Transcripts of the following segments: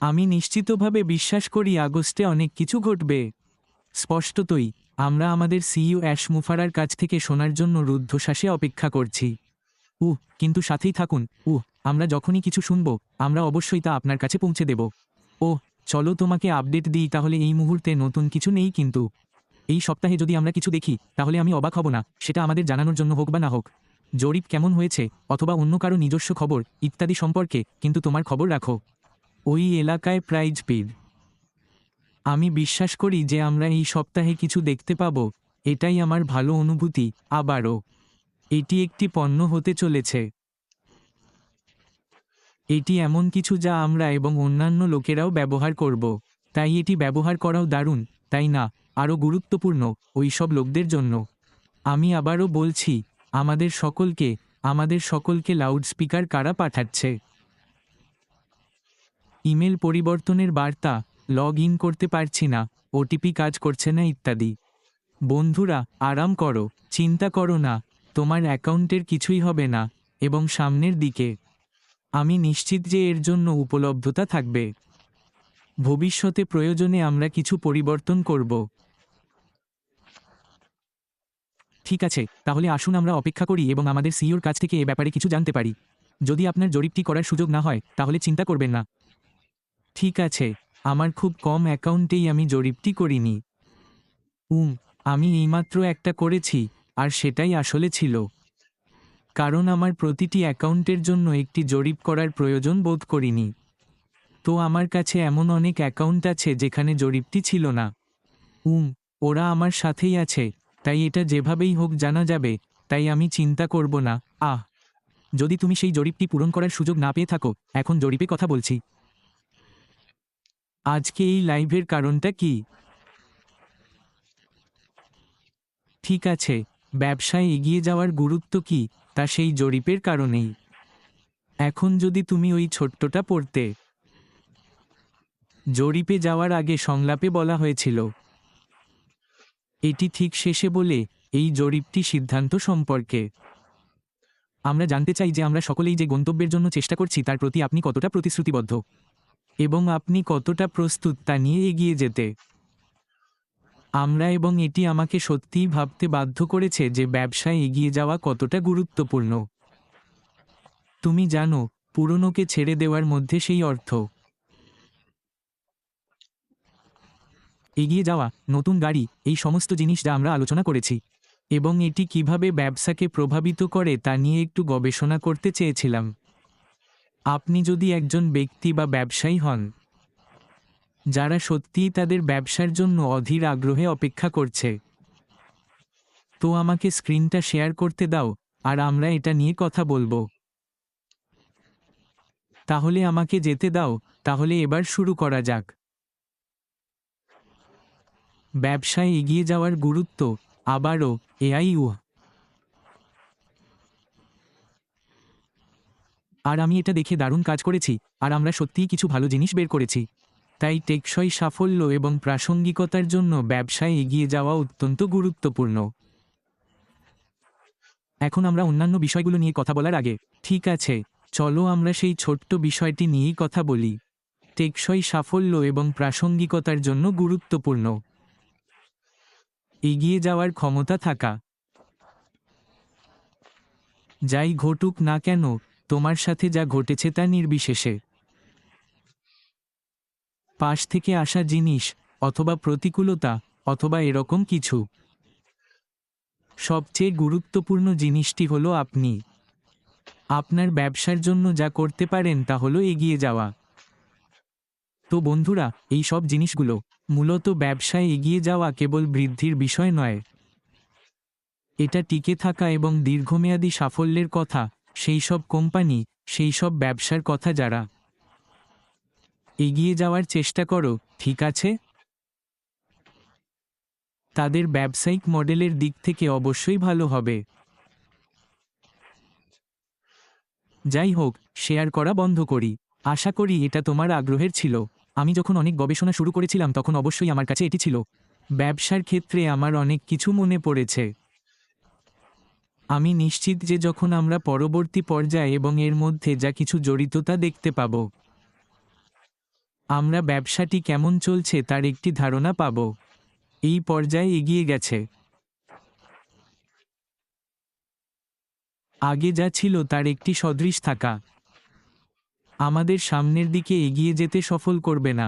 আমি নিশ্চিতভাবে বিশ্বাস করি আগস্টে অনেক কিছু ঘটবে। স্পষ্টতই আমরা আমাদের সিইও অ্যাশ মুফারার কাছ থেকে শোনার জন্য রুদ্ধশ্বাসে অপেক্ষা করছি। কিন্তু সাথেই থাকুন। আমরা যখনই কিছু শুনব, আমরা অবশ্যই তা আপনার কাছে পৌঁছে দেব। চলো তোমাকে আপডেট দিই তাহলে। এই মুহূর্তে নতুন কিছু নেই, কিন্তু এই সপ্তাহে যদি আমরা কিছু দেখি তাহলে আমি অবাক হব না, সেটা আমাদের জানানোর জন্য হোক বা না হোক। জরিপ কেমন হয়েছে অথবা অন্য কারো নিজস্ব খবর ইত্যাদি সম্পর্কে কিন্তু তোমার খবর রাখো। ওই এলাকায় প্রাইজ পেড। আমি বিশ্বাস করি যে আমরা এই সপ্তাহে কিছু দেখতে পাব। এটাই আমার ভালো অনুভূতি। আবারও এটি একটি পণ্য হতে চলেছে। এটি এমন কিছু যা আমরা এবং অন্যান্য লোকেরাও ব্যবহার করব। তাই এটি ব্যবহার করাও দারুণ, তাই না? আরও গুরুত্বপূর্ণ ওই সব লোকদের জন্য। আমি আবারও বলছি, আমাদের সকলকে লাউডস্পিকার কারা পাঠাচ্ছে? ইমেল পরিবর্তনের বার্তা, লগ ইন করতে পারছি না, ওটিপি কাজ করছে না ইত্যাদি। বন্ধুরা, আরাম করো, চিন্তা করো না, তোমার অ্যাকাউন্টের কিছুই হবে না। এবং সামনের দিকে আমি নিশ্চিত যে এর জন্য উপলব্ধতা থাকবে। ভবিষ্যতে প্রয়োজনে আমরা কিছু পরিবর্তন করব। ঠিক আছে, তাহলে আসুন আমরা অপেক্ষা করি এবং আমাদের সিইওর কাছ থেকে এ ব্যাপারে কিছু জানতে পারি। যদি আপনার জরিপটি করার সুযোগ না হয় তাহলে চিন্তা করবেন না। ঠিক আছে, আমার খুব কম অ্যাকাউন্টেই আমি জরিপটি করিনি। আমি এইমাত্র একটা করেছি, আর সেটাই আসলে ছিল। কারণ আমার প্রতিটি অ্যাকাউন্টের জন্য একটি জরিপ করার প্রয়োজন বোধ করিনি। তো আমার কাছে এমন অনেক অ্যাকাউন্ট আছে যেখানে জরিপটি ছিল না। ওরা আমার সাথেই আছে, তাই এটা যেভাবেই হোক জানা যাবে, তাই আমি চিন্তা করব না। যদি তুমি সেই জরিপটি পূরণ করার সুযোগ না পেয়ে থাকো, এখন জরিপে কথা বলছি। আজকে এই লাইভের কারণটা কি? ঠিক আছে, ব্যবসায় এগিয়ে যাওয়ার গুরুত্ব কি তা সেই জরিপের কারণেই। এখন যদি তুমি ওই ছোট্টটা পড়তে। জরিপে যাওয়ার আগে সংলাপে বলা হয়েছিল, এটি ঠিক শেষে বলে, এই জরিপটি সিদ্ধান্ত সম্পর্কে। আমরা জানতে চাই যে আমরা সকলেই যে গন্তব্যের জন্য চেষ্টা করছি তার প্রতি আপনি কতটা প্রতিশ্রুতিবদ্ধ এবং আপনি কতটা প্রস্তুত তা নিয়ে এগিয়ে যেতে। এবং এটি আমাকে সত্যিই ভাবতে বাধ্য করেছে যে ব্যবসায় এগিয়ে যাওয়া কতটা গুরুত্বপূর্ণ। তুমি জানো, পুরনোকে ছেড়ে দেওয়ার মধ্যে সেই অর্থ। এগিয়ে যাওয়া, নতুন গাড়ি, এই সমস্ত জিনিস যা আমরা আলোচনা করেছি এবং এটি কিভাবে ব্যবসাকে প্রভাবিত করে তা নিয়ে একটু গবেষণা করতে চেয়েছিলাম। আপনি যদি একজন ব্যক্তি বা ব্যবসায়ী হন যারা সত্যিই তাদের ব্যবসার জন্য অধীর আগ্রহে অপেক্ষা করছে, তো আমাকে স্ক্রিনটা শেয়ার করতে দাও আর আমরা এটা নিয়ে কথা বলবো। তাহলে আমাকে যেতে দাও, তাহলে এবার শুরু করা যাক। ব্যবসায় এগিয়ে যাওয়ার গুরুত্ব, আবারও এআই। আর আমি এটা দেখে দারুণ কাজ করেছি, আর আমরা সত্যিই কিছু ভালো জিনিস বের করেছি। তাই টেকসই সাফল্য এবং প্রাসঙ্গিকতার জন্য ব্যবসায় এগিয়ে যাওয়া অত্যন্ত গুরুত্বপূর্ণ। এখন আমরা অন্যান্য বিষয়গুলো নিয়ে কথা বলার আগে, ঠিক আছে, চলো আমরা সেই ছোট্ট বিষয়টি নিয়েই কথা বলি। টেকসই সাফল্য এবং প্রাসঙ্গিকতার জন্য গুরুত্বপূর্ণ এগিয়ে যাওয়ার ক্ষমতা থাকা। যাই ঘটুক না কেন, তোমার সাথে যা ঘটেছে তা নির্বিশেষে, পাশ থেকে আসা জিনিস অথবা প্রতিকূলতা অথবা এরকম কিছু, সবচেয়ে গুরুত্বপূর্ণ জিনিসটি হলো আপনি আপনার ব্যবসার জন্য যা করতে পারেন তা হলো এগিয়ে যাওয়া। তো বন্ধুরা, এই সব জিনিসগুলো মূলত ব্যবসায় এগিয়ে যাওয়া কেবল বৃদ্ধির বিষয় নয়, এটা টিকে থাকা এবং দীর্ঘমেয়াদী সাফল্যের কথা। সেই সব কোম্পানি, সেই সব ব্যবসার কথা যারা এগিয়ে যাওয়ার চেষ্টা করো, ঠিক আছে, তাদের ব্যবসায়িক মডেলের দিক থেকে অবশ্যই ভালো হবে। যাই হোক, শেয়ার করা বন্ধ করি। আশা করি এটা তোমার আগ্রহের ছিল। আমি যখন অনেক গবেষণা শুরু করেছিলাম তখন অবশ্যই আমার কাছে এটি ছিল। ব্যবসার ক্ষেত্রে আমার অনেক কিছু মনে পড়েছে। আমি নিশ্চিত যে যখন আমরা পরবর্তী পর্যায়ে এবং এর মধ্যে যা কিছু জড়িত তা দেখতে পাব। আমরা ব্যবসাটি কেমন চলছে তার একটি ধারণা পাব। এই পর্যায়ে এগিয়ে গেছে। আগে যা ছিল তার একটি সদৃশ থাকা আমাদের সামনের দিকে এগিয়ে যেতে সফল করবে না।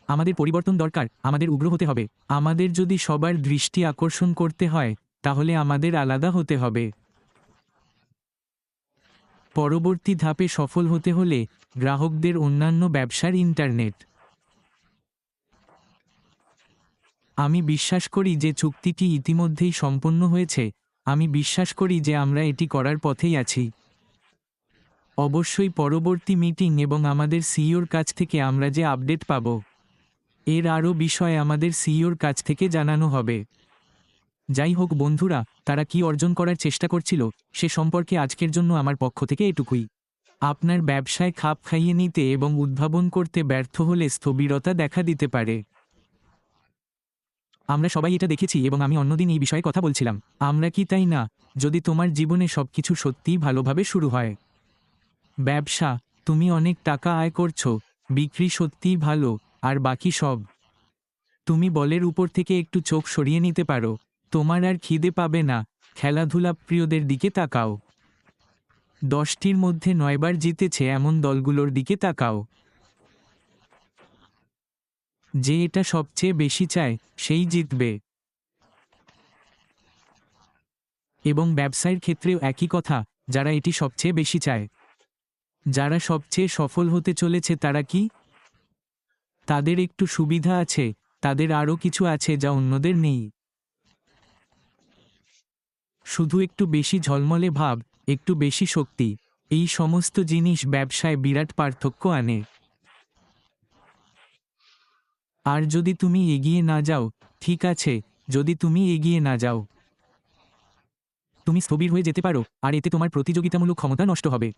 আমাদের পরিবর্তন দরকার, আমাদের উগ্র হতে হবে। আমাদের যদি সবার দৃষ্টি আকর্ষণ করতে হয়, তাহলে আমাদের আলাদা হতে হবে। পরবর্তী ধাপে সফল হতে হলে গ্রাহকদের অন্যান্য ব্যবসার ইন্টারনেট। আমি বিশ্বাস করি যে চুক্তিটি ইতিমধ্যেই সম্পন্ন হয়েছে। আমি বিশ্বাস করি যে আমরা এটি করার পথেই আছি। অবশ্যই পরবর্তী মিটিং এবং আমাদের সিইওর কাছ থেকে আমরা যে আপডেট পাব, এর আরও বিষয় আমাদের সিইওর কাছ থেকে জানানো হবে। যাই হোক বন্ধুরা, তারা কি অর্জন করার চেষ্টা করছিল সে সম্পর্কে আজকের জন্য আমার পক্ষ থেকে এটুকুই। আপনার ব্যবসায় খাপ খাইয়ে নিতে এবং উদ্ভাবন করতে ব্যর্থ হলে স্থবিরতা দেখা দিতে পারে। আমরা সবাই এটা দেখেছি এবং আমি অন্যদিন এই বিষয়ে কথা বলছিলাম। আমরা কি তাই না? যদি তোমার জীবনে সবকিছু সত্যিই ভালোভাবে শুরু হয়। ব্যবসা, তুমি অনেক টাকা আয় করছো, বিক্রি সত্যিই ভালো, আর বাকি সব। তুমি বলের উপর থেকে একটু চোখ সরিয়ে নিতে পারো। তোমার আর খিদে পাবে না। খেলাধুলা প্রিয়দের দিকে তাকাও। 10টির মধ্যে 9বার জিতেছে এমন দলগুলোর দিকে তাকাও। যে এটা সবচেয়ে বেশি চায় সেই জিতবে। এবং ব্যবসায়ের ক্ষেত্রেও একই কথা, যারা এটি সবচেয়ে বেশি চায়। যারা সবচেয়ে সফল হতে চলেছে তারা কি? তাদের একটু সুবিধা আছে, তাদের আরও কিছু আছে যা অন্যদের নেই। শুধু একটু বেশি ঝলমলে ভাব, একটু বেশি শক্তি। এই সমস্ত জিনিস ব্যবসায় বিরাট পার্থক্য আনে। আর যদি তুমি এগিয়ে না যাও, ঠিক আছে, যদি তুমি এগিয়ে না যাও, তুমি স্থবির হয়ে যেতে পারো, আর এতে তোমার প্রতিযোগিতামূলক ক্ষমতা নষ্ট হবে।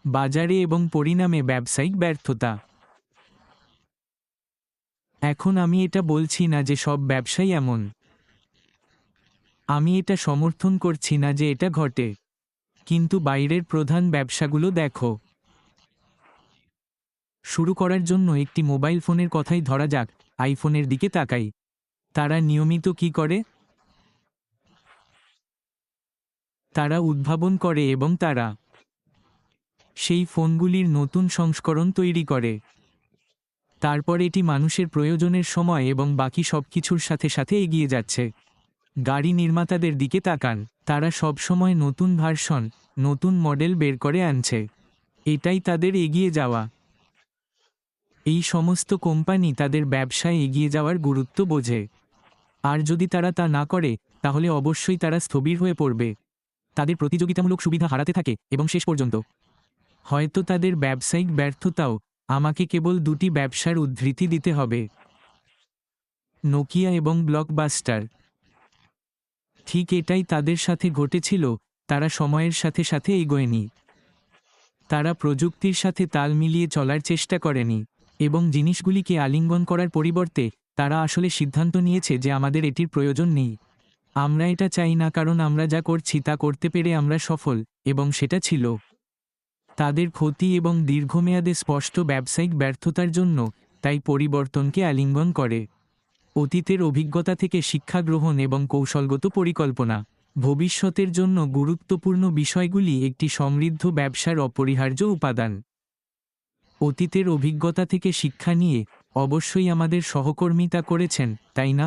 বাজারে এবং পরিণামে ব্যবসায়িক ব্যর্থতা। এখন আমি এটা বলছি না যে সব ব্যবসাই এমন। আমি এটা সমর্থন করছি না যে এটা ঘটে। কিন্তু বাইরের প্রধান ব্যবসাগুলো দেখো। শুরু করার জন্য একটি মোবাইল ফোনের কথাই ধরা যাক, আইফোনের দিকে তাকাই। তারা নিয়মিত কি করে? তারা উদ্ভাবন করে এবং তারা সেই ফোনগুলির নতুন সংস্করণ তৈরি করে। তারপর এটি মানুষের প্রয়োজনের সময় এবং বাকি সব কিছুর সাথে সাথে এগিয়ে যাচ্ছে। গাড়ি নির্মাতাদের দিকে তাকান, তারা সবসময় নতুন ভার্সন, নতুন মডেল বের করে আনছে। এটাই তাদের এগিয়ে যাওয়া। এই সমস্ত কোম্পানি তাদের ব্যবসায় এগিয়ে যাওয়ার গুরুত্ব বোঝে। আর যদি তারা তা না করে, তাহলে অবশ্যই তারা স্থবির হয়ে পড়বে। তাদের প্রতিযোগিতামূলক সুবিধা হারাতে থাকে এবং শেষ পর্যন্ত হয়তো তাদের ব্যবসায়িক ব্যর্থতাও। আমাকে কেবল 2টি ব্যবসার উদ্ধৃতি দিতে হবে, নোকিয়া এবং ব্লকবাস্টার। ঠিক এটাই তাদের সাথে ঘটেছিল। তারা সময়ের সাথে সাথে এগোয়নি। তারা প্রযুক্তির সাথে তাল মিলিয়ে চলার চেষ্টা করেনি। এবং জিনিসগুলিকে আলিঙ্গন করার পরিবর্তে তারা আসলে সিদ্ধান্ত নিয়েছে যে আমাদের এটির প্রয়োজন নেই। আমরা এটা চাই না কারণ আমরা যা করছি তা করতে পেরে আমরা সফল, এবং সেটা ছিল তাদের ক্ষতি এবং দীর্ঘমেয়াদে স্পষ্ট ব্যবসায়িক ব্যর্থতার জন্য। তাই পরিবর্তনকে আলিঙ্গন করে অতীতের অভিজ্ঞতা থেকে শিক্ষা গ্রহণ এবং কৌশলগত পরিকল্পনা। ভবিষ্যতের জন্য গুরুত্বপূর্ণ বিষয়গুলি একটি সমৃদ্ধ ব্যবসার অপরিহার্য উপাদান। অতীতের অভিজ্ঞতা থেকে শিক্ষা নিয়ে অবশ্যই আমাদের সহকর্মী তা করেছেন, তাই না?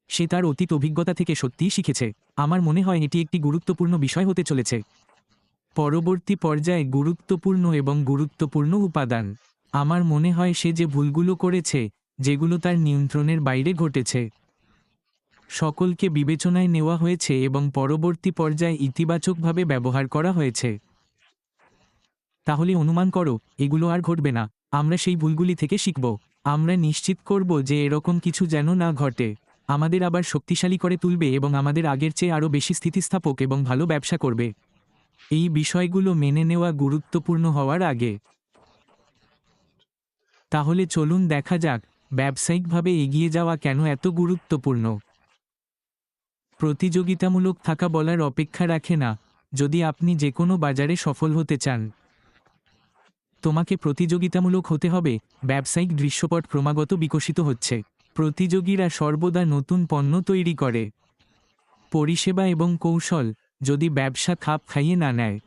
সে তার অতীত অভিজ্ঞতা থেকে সত্যিই শিখেছে। আমার মনে হয় এটি একটি গুরুত্বপূর্ণ বিষয় হতে চলেছে। পরবর্তী পর্যায়ে গুরুত্বপূর্ণ এবং গুরুত্বপূর্ণ উপাদান। আমার মনে হয় সে যে ভুলগুলো করেছে, যেগুলো তার নিয়ন্ত্রণের বাইরে ঘটেছে, সকলকে বিবেচনায় নেওয়া হয়েছে এবং পরবর্তী পর্যায়ে ইতিবাচকভাবে ব্যবহার করা হয়েছে। তাহলে অনুমান করো, এগুলো আর ঘটবে না। আমরা সেই ভুলগুলি থেকে শিখব। আমরা নিশ্চিত করব যে এরকম কিছু যেন না ঘটে। আমাদের আবার শক্তিশালী করে তুলবে এবং আমাদের আগের চেয়ে আরও বেশি স্থিতিস্থাপক এবং ভালো ব্যবসা করবে। এই বিষয়গুলো মেনে নেওয়া গুরুত্বপূর্ণ হওয়ার আগে। তাহলে চলুন দেখা যাক ব্যবসায়িকভাবে এগিয়ে যাওয়া কেন এত গুরুত্বপূর্ণ। প্রতিযোগিতামূলক থাকা বলার অপেক্ষা রাখে না। যদি আপনি যে কোনো বাজারে সফল হতে চান, তোমাকে প্রতিযোগিতামূলক হতে হবে। ব্যবসায়িক দৃশ্যপট ক্রমাগত বিকশিত হচ্ছে। প্রতিযোগীরা সর্বদা নতুন পণ্য তৈরি করে। পরিষেবা এবং কৌশল, যদি ব্যবসা খাপ খাইয়ে না নেয়,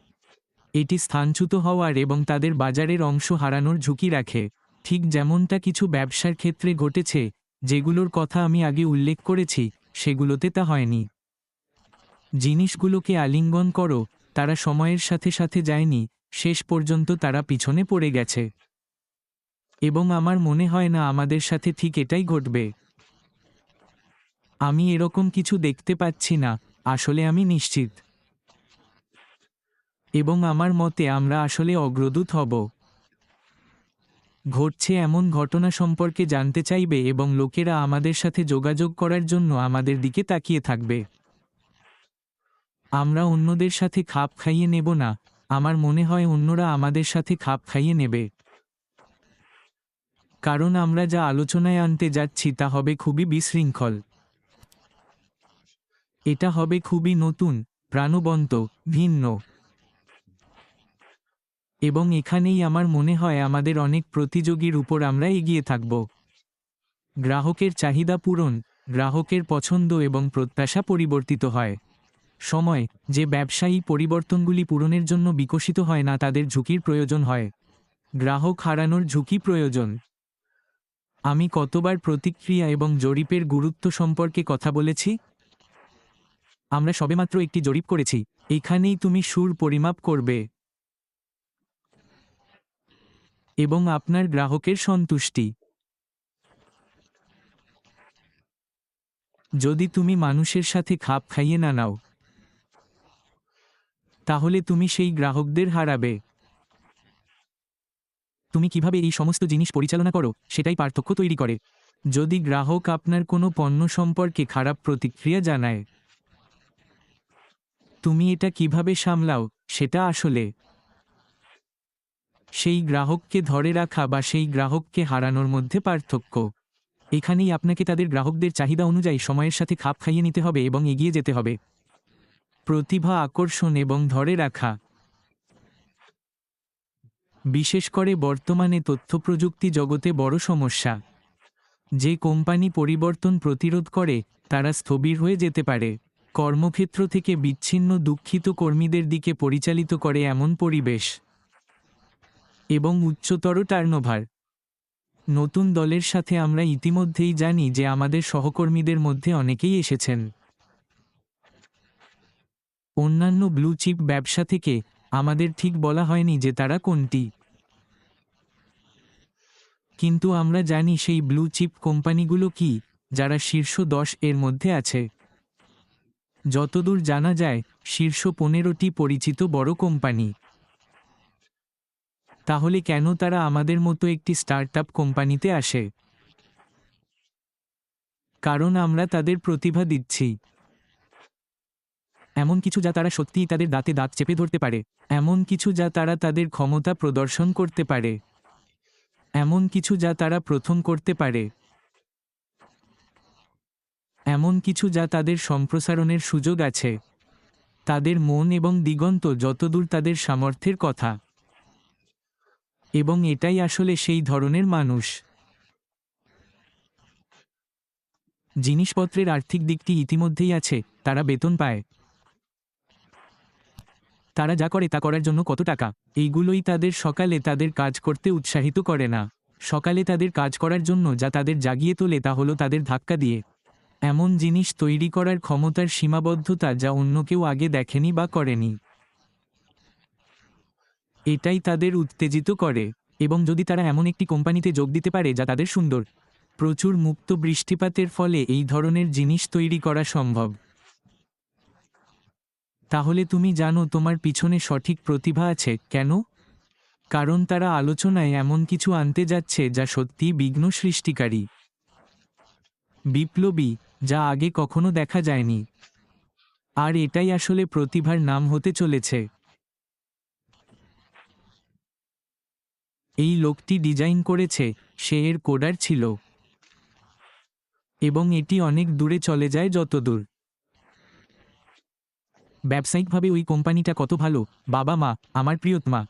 এটি স্থানচ্যুত হওয়ার এবং তাদের বাজারের অংশ হারানোর ঝুঁকি রাখে। ঠিক যেমনটা কিছু ব্যবসার ক্ষেত্রে ঘটেছে, যেগুলোর কথা আমি আগে উল্লেখ করেছি, সেগুলোতে তা হয়নি। জিনিসগুলোকে আলিঙ্গন করো, তারা সময়ের সাথে সাথে যায়নি, শেষ পর্যন্ত তারা পিছনে পড়ে গেছে। এবং আমার মনে হয় না আমাদের সাথে ঠিক এটাই ঘটবে। আমি এরকম কিছু দেখতে পাচ্ছি না, আসলে আমি নিশ্চিত। এবং আমার মতে আমরা আসলে অগ্রদূত হব। ঘটছে এমন ঘটনা সম্পর্কে জানতে চাইবে এবং লোকেরা আমাদের সাথে যোগাযোগ করার জন্য আমাদের দিকে তাকিয়ে থাকবে। আমরা অন্যদের সাথে খাপ খাইয়ে নেব না, আমার মনে হয় অন্যরা আমাদের সাথে খাপ খাইয়ে নেবে। কারণ আমরা যা আলোচনায় আনতে যাচ্ছি তা হবে খুবই বিশৃঙ্খল। এটা হবে খুবই নতুন, প্রাণবন্ত, ভিন্ন। এবং এখানেই আমার মনে হয় আমাদের অনেক প্রতিযোগীর উপর আমরা এগিয়ে থাকব। গ্রাহকের চাহিদা পূরণ, গ্রাহকের পছন্দ এবং প্রত্যাশা পরিবর্তিত হয়। সময়, যে ব্যবসায়ী পরিবর্তনগুলি পূরণের জন্য বিকশিত হয় না তাদের ঝুঁকির প্রয়োজন হয়। গ্রাহক হারানোর ঝুঁকি প্রয়োজন। আমি কতবার প্রতিক্রিয়া এবং জরিপের গুরুত্ব সম্পর্কে কথা বলেছি? আমরা সবেমাত্র একটি জরিপ করেছি। এখানেই তুমি সুর পরিমাপ করবে। এবং আপনার গ্রাহকের সন্তুষ্টি। যদি তুমি মানুষের সাথে খাপ খাইয়ে না নাও, তাহলে তুমি সেই গ্রাহকদের হারাবে। তুমি কিভাবে এই সমস্ত জিনিস পরিচালনা করো, সেটাই পার্থক্য তৈরি করে। যদি গ্রাহক আপনার কোনো পণ্য সম্পর্কে খারাপ প্রতিক্রিয়া জানায়, তুমি এটা কিভাবে সামলাও, সেটা আসলে সেই গ্রাহককে ধরে রাখা বা সেই গ্রাহককে হারানোর মধ্যে পার্থক্য। এখানেই আপনাকে তাদের গ্রাহকদের চাহিদা অনুযায়ী সময়ের সাথে খাপ খাইয়ে নিতে হবে এবং এগিয়ে যেতে হবে। প্রতিভা, আকর্ষণ এবং ধরে রাখা। বিশেষ করে বর্তমানে তথ্যপ্রযুক্তি জগতে বড় সমস্যা। যে কোম্পানি পরিবর্তন প্রতিরোধ করে, তারা স্থবির হয়ে যেতে পারে। কর্মক্ষেত্র থেকে বিচ্ছিন্ন দুঃখিত কর্মীদের দিকে পরিচালিত করে এমন পরিবেশ এবং উচ্চতর টার্নওভার। নতুন দলের সাথে আমরা ইতিমধ্যেই জানি যে আমাদের সহকর্মীদের মধ্যে অনেকেই এসেছেন অন্যান্য ব্লু চিপ ব্যবসা থেকে। আমাদের ঠিক বলা হয়নি যে তারা কোনটি, কিন্তু আমরা জানি সেই ব্লু চিপ কোম্পানিগুলো কি, যারা শীর্ষ 10 এর মধ্যে আছে। যতদূর জানা যায়, শীর্ষ 15টি পরিচিত বড় কোম্পানি। তাহলে কেন তারা আমাদের মতো একটি স্টার্টআপ কোম্পানিতে আসে? কারণ আমরা তাদের প্রতিভা দিচ্ছি। এমন কিছু যা তারা সত্যিই তাদের দাঁতে দাঁত চেপে ধরতে পারে। এমন কিছু যা তারা তাদের ক্ষমতা প্রদর্শন করতে পারে। এমন কিছু যা তারা প্রথম করতে পারে। এমন কিছু যা তাদের সম্প্রসারণের সুযোগ আছে। তাদের মন এবং দিগন্ত যতদূর তাদের সামর্থ্যের কথা। এবং এটাই আসলে সেই ধরনের মানুষ। জিনিসপত্রের আর্থিক দিকটি ইতিমধ্যেই আছে, তারা বেতন পায়। তারা যা করে তা করার জন্য কত টাকা, এইগুলোই তাদের সকালে তাদের কাজ করতে উৎসাহিত করে না। সকালে তাদের কাজ করার জন্য যা তাদের জাগিয়ে তোলে তা হলো তাদের ধাক্কা দিয়ে এমন জিনিস তৈরি করার ক্ষমতার সীমাবদ্ধতা যা অন্য কেউ আগে দেখেনি বা করেনি। এটাই তাদের উত্তেজিত করে। এবং যদি তারা এমন একটি কোম্পানিতে যোগ দিতে পারে যা তাদের সুন্দর, প্রচুর মুক্ত বৃষ্টিপাতের ফলে এই ধরনের জিনিস তৈরি করা সম্ভব, তাহলে তুমি জানো তোমার পিছনে সঠিক প্রতিভা আছে। কেন? কারণ তারা আলোচনায় এমন কিছু আনতে যাচ্ছে যা সত্যিই বিঘ্ন সৃষ্টিকারী, বিপ্লবী, যা আগে কখনো দেখা যায়নি। আর এটাই আসলে প্রতিভার নাম হতে চলেছে। এই লোকটি ডিজাইন করেছে, সে এর কোডার ছিল। এবং এটি অনেক দূরে চলে যায় যতদূর ব্যবসায়িকভাবে ওই কোম্পানিটা কত ভালো। বাবা মা, আমার প্রিয়তমা,